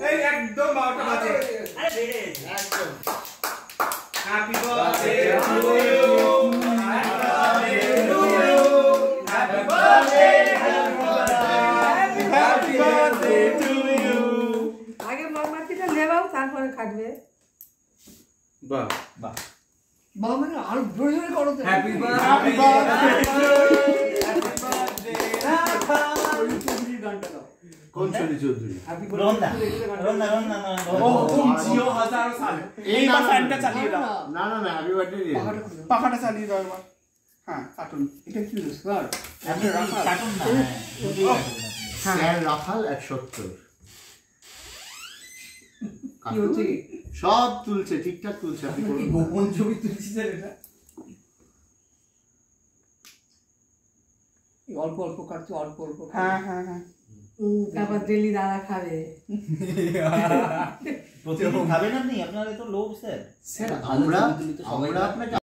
এই একদম 12টা বাজে আরে বেড়ে একদম happy birthday to you happy birthday happy birthday to you আগে মোমবাতিটা নেবাও তারপরে কাটবে বাহ বাহ মামা আর জোরে জোরে করো তো হ্যাপি বার্থডে হ্যাপি বার্থডে গানটা দাও কোন চলি চৌধুরী রন্না রন্না রন্না ও তুম জিও হাজার সাল এইবার ফ্যানটা চালিয়ে দাও না না না হ্যাপি বার্থডে পাখাটা চালিয়ে দাও এবার হ্যাঁ কার্টুন এটা কি স্যার আপনি কাটুন না স্যার রাখাল 170 কি হচ্ছে সব তুলছে ঠিকঠাক তুলছে আপনি করুন গোপন ছবি তুলছিস এটা অল্প অল্প কাটছে অল্প অল্প হ্যাঁ হ্যাঁ হ্যাঁ তারপর দিল্লি দাদা খাবে প্রতিদিন খাবেন আপনি আপনার এত লোভ স্যার আমরা আপনাকে